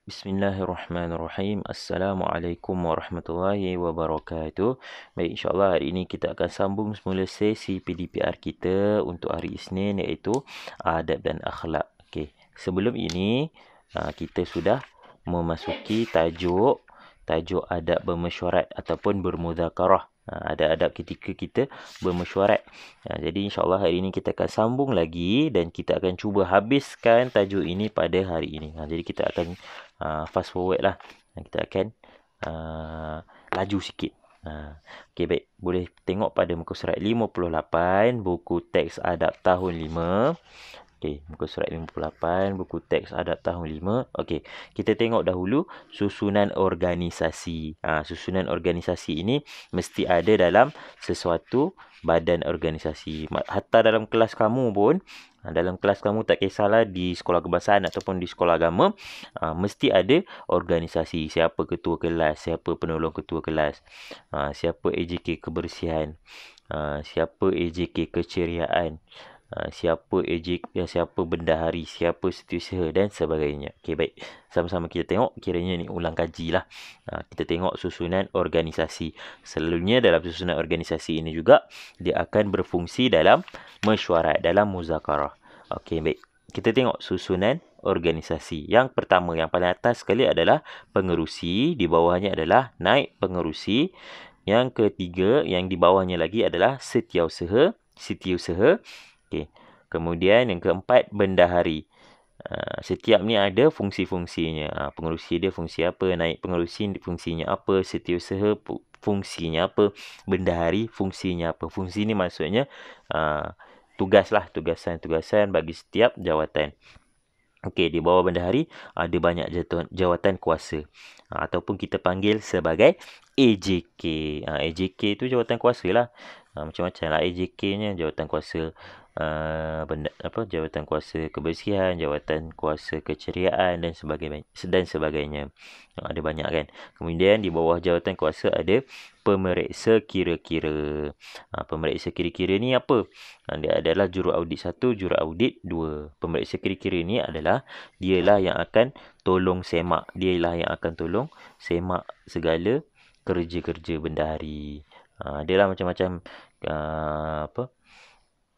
Bismillahirrahmanirrahim. Assalamualaikum warahmatullahi wabarakatuh. Baik, insyaAllah hari ini kita akan sambung semula sesi PDPR kita untuk hari Isnin, iaitu adab dan akhlak. Okey, sebelum ini kita sudah memasuki tajuk adab bermesyuarat ataupun bermuzakarah. Ada adab ketika kita bermesyuarat. Jadi insyaAllah hari ini kita akan sambung lagi dan kita akan cuba habiskan tajuk ini pada hari ini. Jadi kita akan fast forward lah. Kita akan laju sikit. Okey, baik. Boleh tengok pada muka surat 58, buku teks adab tahun 5. Okey, muka surat 58, buku teks adab tahun 5. Okey, kita tengok dahulu susunan organisasi. Susunan organisasi ini mesti ada dalam sesuatu badan organisasi. Hatta dalam kelas kamu pun, dalam kelas kamu tak kisahlah di sekolah kebangsaan ataupun di sekolah agama, mesti ada organisasi. Siapa ketua kelas, siapa penolong ketua kelas, siapa AJK kebersihan, siapa AJK keceriaan, siapa siapa bendahari, siapa setiausaha dan sebagainya. Okey, baik. Sama-sama kita tengok, kiranya ni ulang kaji lah. Kita tengok susunan organisasi. Selalunya dalam susunan organisasi ini juga, dia akan berfungsi dalam mesyuarat, dalam muzakarah. Okey, baik. Kita tengok susunan organisasi. Yang pertama, yang paling atas sekali adalah pengerusi. Di bawahnya adalah naib pengerusi. Yang ketiga, yang di bawahnya lagi adalah setiausaha. Okey. Kemudian yang keempat, bendahari. Setiap ni ada fungsi-fungsinya. Pengerusi dia fungsi apa, naib pengerusi fungsinya apa, setiausaha fungsinya apa, bendahari fungsinya apa. Fungsi ni maksudnya tugasan-tugasan bagi setiap jawatan. Okey, di bawah bendahari ada banyak jawatan kuasa, ataupun kita panggil sebagai AJK. AJK tu jawatan kuasa lah. Macam-macam lah AJK-nya, jawatan kuasa jawatan kuasa kebersihan, jawatan kuasa keceriaan dan sebagainya. Ada banyak kan. Kemudian di bawah jawatan kuasa ada pemeriksa kira-kira. Pemeriksa kira-kira ni apa? Dia adalah juraaudit 1, juraaudit 2. Pemeriksa kira-kira ni adalah dialah yang akan tolong semak. Dialah yang akan tolong semak segala kerja-kerja bendahari. Adalah macam-macam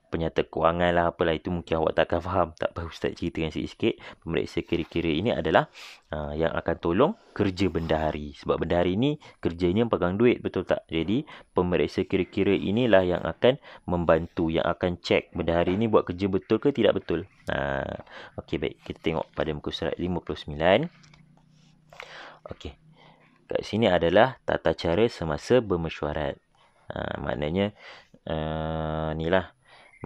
penyata kewangan lah, apalah itu mungkin awak tak akan faham. Tak apa, Ustaz ceritakan sikit-sikit. Pemeriksa kira-kira ini adalah yang akan tolong kerja bendahari. Sebab bendahari ni kerjanya pegang duit, betul tak? Jadi pemeriksa kira-kira inilah yang akan membantu, yang akan cek bendahari ni buat kerja betul ke tidak betul. Okey, baik. Kita tengok pada muka surat 59. Okey. Kat sini adalah tata cara semasa bermesyuarat. Maknanya ni lah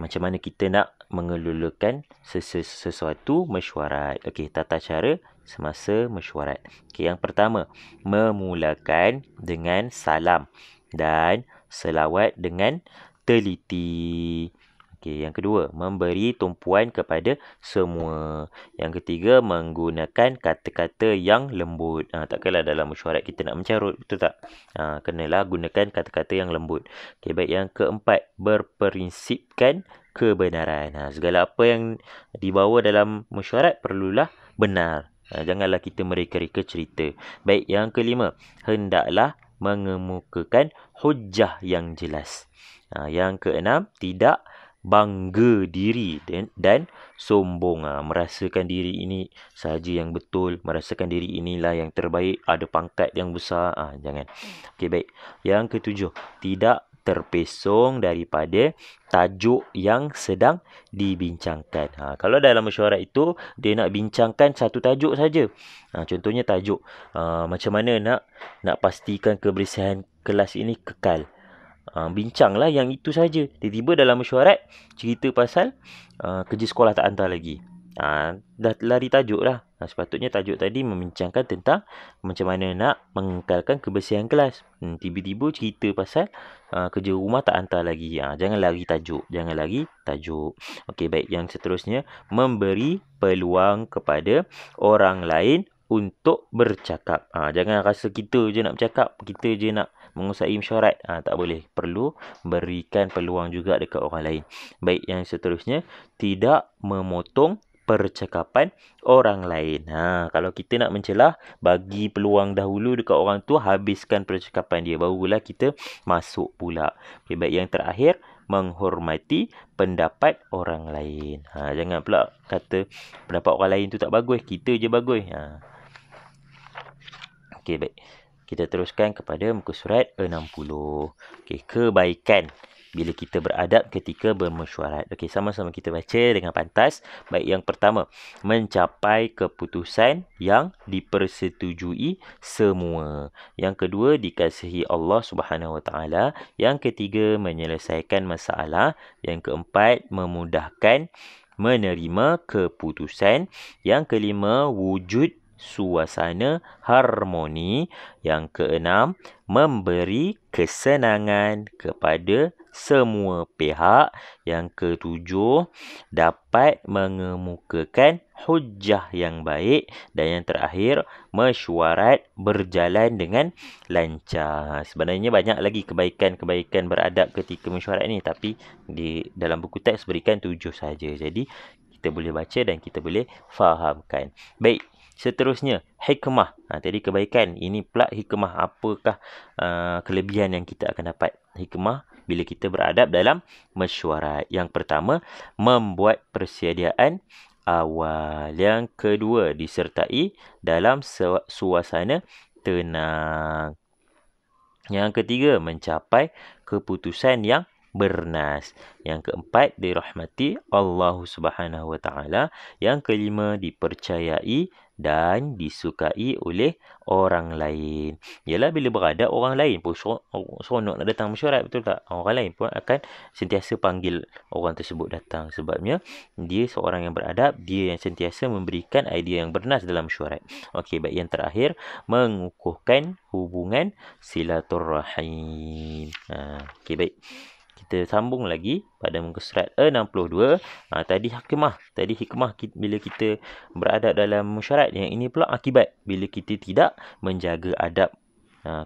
macam mana kita nak mengelolakan sesuatu mesyuarat. Okey, tata cara semasa mesyuarat. Okey, yang pertama, memulakan dengan salam dan selawat dengan teliti. Okey, yang kedua, memberi tumpuan kepada semua. Yang ketiga, menggunakan kata-kata yang lembut. Takkanlah dalam mesyuarat kita nak mencarut, betul tak? Kenalah gunakan kata-kata yang lembut. Okey, baik. Yang keempat, berprinsipkan kebenaran. Segala apa yang dibawa dalam mesyuarat perlulah benar. Janganlah kita mereka-reka cerita. Baik, yang kelima, hendaklah mengemukakan hujah yang jelas. Yang keenam, tidak bangga diri dan sombong. Merasakan diri ini sahaja yang betul, merasakan diri inilah yang terbaik, ada pangkat yang besar. Jangan. Okey, baik. Yang ketujuh, tidak terpesong daripada tajuk yang sedang dibincangkan. Kalau dalam mesyuarat itu dia nak bincangkan satu tajuk saja. Contohnya tajuk macam mana nak pastikan kebersihan kelas ini kekal. Bincanglah yang itu saja. Tiba-tiba dalam mesyuarat cerita pasal kerja sekolah tak hantar lagi. Dah lari tajuk lah. Sepatutnya tajuk tadi membincangkan tentang macam mana nak mengekalkan kebersihan kelas. Tiba-tiba cerita pasal kerja rumah tak hantar lagi. Jangan lari tajuk. Okey, baik. Yang seterusnya, memberi peluang kepada orang lain untuk bercakap. Jangan rasa kita je nak bercakap, kita je nak menguasai mesyuarat. Tak boleh. Perlu berikan peluang juga dekat orang lain. Baik, yang seterusnya, tidak memotong percakapan orang lain. Kalau kita nak mencelah, bagi peluang dahulu dekat orang tu, habiskan percakapan dia, barulah kita masuk pula. Okay, baik, yang terakhir, menghormati pendapat orang lain. Jangan pula kata pendapat orang lain tu tak bagus, kita je bagus. Okey, baik. Kita teruskan kepada muka surat 60. Okey, kebaikan bila kita beradab ketika bermesyuarat. Okey, sama-sama kita baca dengan pantas. Baik, yang pertama, mencapai keputusan yang dipersetujui semua. Yang kedua, dikasihi Allah Subhanahu Wa Taala. Yang ketiga, menyelesaikan masalah. Yang keempat, memudahkan menerima keputusan. Yang kelima, wujud suasana harmoni. Yang keenam, memberi kesenangan kepada semua pihak. Yang ketujuh, dapat mengemukakan hujah yang baik. Dan yang terakhir, mesyuarat berjalan dengan lancar. Sebenarnya banyak lagi kebaikan-kebaikan beradab ketika mesyuarat ni, tapi di dalam buku teks berikan 7 saja. Jadi kita boleh baca dan kita boleh fahamkan. Baik, seterusnya, hikmah. Tadi kebaikan. Ini pula hikmah. Apakah kelebihan yang kita akan dapat? Hikmah bila kita beradab dalam mesyuarat. Yang pertama, membuat persediaan awal. Yang kedua, disertai dalam suasana tenang. Yang ketiga, mencapai keputusan yang bernas. Yang keempat, dirahmati Allah Subhanahu Wa Taala. Yang kelima, dipercayai dan disukai oleh orang lain. Ialah bila beradab, orang lain pun seronok nak datang mesyuarat, betul tak? Orang lain pun akan sentiasa panggil orang tersebut datang. Sebabnya dia seorang yang beradab, dia yang sentiasa memberikan idea yang bernas dalam mesyuarat. Okey, baik, yang terakhir, mengukuhkan hubungan silaturrahim. Okey, baik. Kita sambung lagi pada muka surat 62. Tadi hikmah bila kita beradab dalam mesyuarat. Yang ini pula akibat bila kita tidak menjaga adab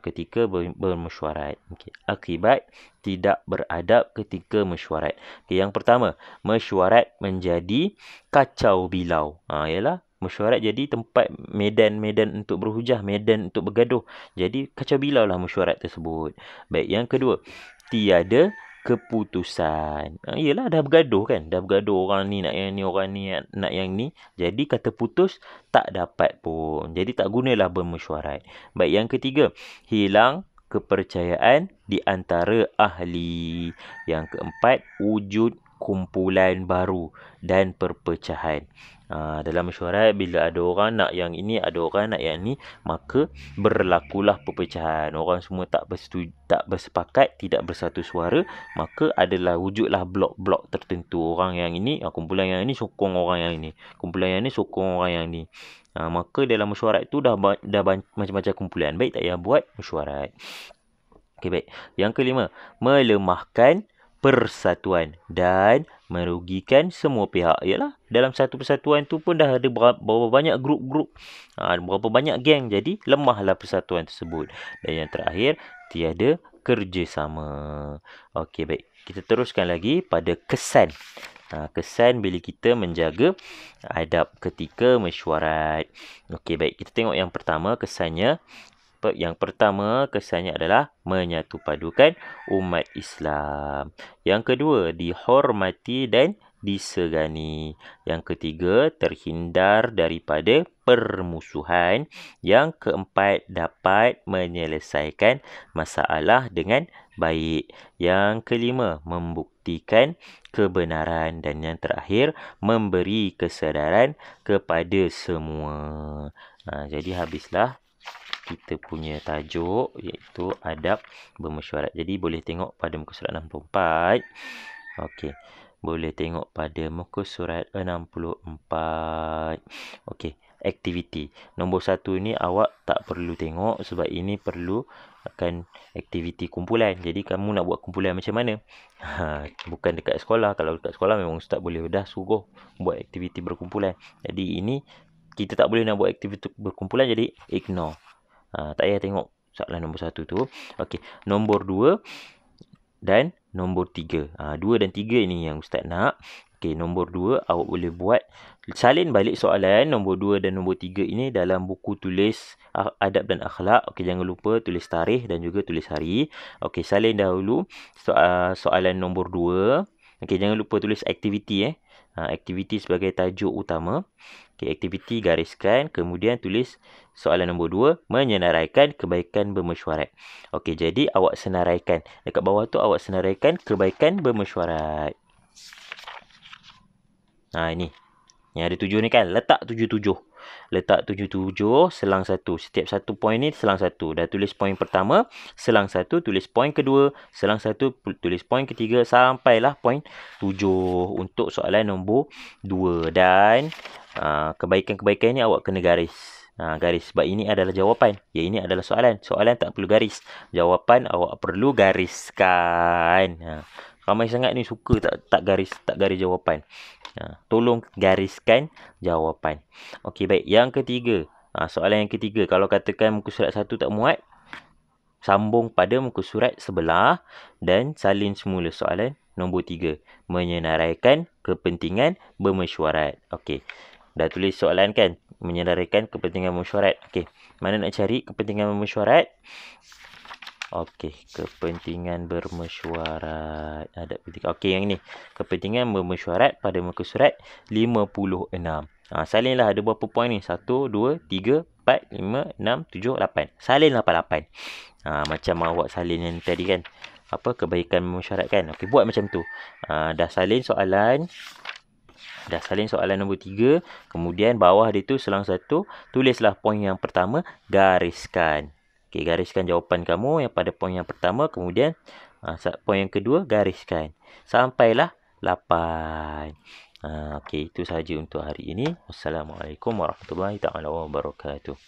ketika bermesyuarat. Okay. Akibat tidak beradab ketika mesyuarat. Okay, yang pertama, mesyuarat menjadi kacau bilau. Ialah mesyuarat jadi tempat medan untuk berhujah, medan untuk bergaduh. Jadi kacau bilau lah mesyuarat tersebut. Baik, yang kedua, tiada keputusan. Yelah, dah bergaduh kan. Dah bergaduh, orang ni nak yang ni, orang ni nak yang ni. Jadi kata putus tak dapat pun. Jadi tak gunalah bermesyuarat. Baik, yang ketiga, hilang kepercayaan di antara ahli. Yang keempat, wujud kumpulan baru dan perpecahan. Dalam mesyuarat, bila ada orang nak yang ini, ada orang nak yang ni, maka berlakulah perpecahan. Orang semua tak bersepakat, tidak bersatu suara, maka adalah wujudlah blok-blok tertentu. Orang yang ini, kumpulan yang ini sokong orang yang ini, kumpulan yang ini sokong orang yang ni. Maka dalam mesyuarat tu dah macam-macam kumpulan. Baik, tak payah buat mesyuarat. Okey, baik. Yang kelima, melemahkan persatuan dan merugikan semua pihak. Ialah dalam satu persatuan tu pun dah ada berapa banyak grup-grup, berapa banyak geng. Jadi lemahlah persatuan tersebut. Dan yang terakhir, tiada kerjasama. Okey, baik. Kita teruskan lagi pada kesan. Kesan bila kita menjaga adab ketika mesyuarat. Okey, baik. Kita tengok yang pertama kesannya. Yang pertama, kesannya adalah menyatupadukan umat Islam. Yang kedua, dihormati dan disegani. Yang ketiga, terhindar daripada permusuhan. Yang keempat, dapat menyelesaikan masalah dengan baik. Yang kelima, membuktikan kebenaran. Dan yang terakhir, memberi kesedaran kepada semua. Jadi habislah kita punya tajuk, iaitu adab bermesyuarat. Jadi boleh tengok pada muka surat 64. Okey, boleh tengok pada muka surat 64. Okey, aktiviti. Nombor 1 ni awak tak perlu tengok sebab ini perlu akan aktiviti kumpulan. Jadi kamu nak buat kumpulan macam mana? Bukan dekat sekolah. Kalau dekat sekolah memang ustaz boleh dah suruh buat aktiviti berkumpulan. Jadi ini kita tak boleh nak buat aktiviti berkumpulan, jadi ignore. Tak payah tengok soalan nombor 1 tu. Okey, nombor 2 dan nombor 3. 2 dan 3 ini yang ustaz nak. Okey, nombor 2 awak boleh buat salin balik soalan nombor 2 dan nombor 3 ini dalam buku tulis adab dan akhlak. Okey, jangan lupa tulis tarikh dan juga tulis hari. Okey, salin dahulu soalan nombor 2. Okey, jangan lupa tulis aktiviti aktiviti sebagai tajuk utama. Okey, aktiviti gariskan, kemudian tulis soalan nombor 2, menyenaraikan kebaikan bermesyuarat. Okey, jadi awak senaraikan. Dekat bawah tu awak senaraikan kebaikan bermesyuarat. Ini. Yang ada 7 ni kan. Letak 7-7. Letak 7-7 selang 1. Setiap satu poin ni selang 1. Dah tulis poin pertama, selang 1, tulis poin kedua, selang 1, tulis poin ketiga, sampailah poin 7 untuk soalan nombor 2. Dan kebaikan-kebaikan ni awak kena garis. Garis sebab ini adalah jawapan. Ya, ini adalah soalan. Soalan tak perlu garis. Jawapan awak perlu gariskan. Ramai sangat ni suka tak garis jawapan. Tolong gariskan jawapan. Okey, baik. Yang ketiga. Soalan yang ketiga. Kalau katakan muka surat 1 tak muat, sambung pada muka surat sebelah dan salin semula soalan nombor 3. Menyenaraikan kepentingan bermesyuarat. Okey. Dah tulis soalan kan? Menyenaraikan kepentingan bermesyuarat. Okey. Mana nak cari kepentingan bermesyuarat? Okey, kepentingan bermesyuarat. Ada ketika. Okey, yang ni. Kepentingan bermesyuarat pada muka surat 56. Salinlah ada berapa poin ni? 1, 2, 3, 4, 5, 6, 7, 8. Salinlah 8. Macam awak salin yang tadi kan. Kebaikan bermesyuarat kan. Okey, buat macam tu. Dah salin soalan. Dah salin soalan nombor 3. Kemudian bawah dia tu selang 1. Tulislah poin yang pertama. Gariskan. Okey, gariskan jawapan kamu yang pada poin yang pertama. Kemudian poin yang kedua, gariskan. Sampailah 8. Okey, itu sahaja untuk hari ini. Wassalamualaikum warahmatullahi taala wabarakatuh.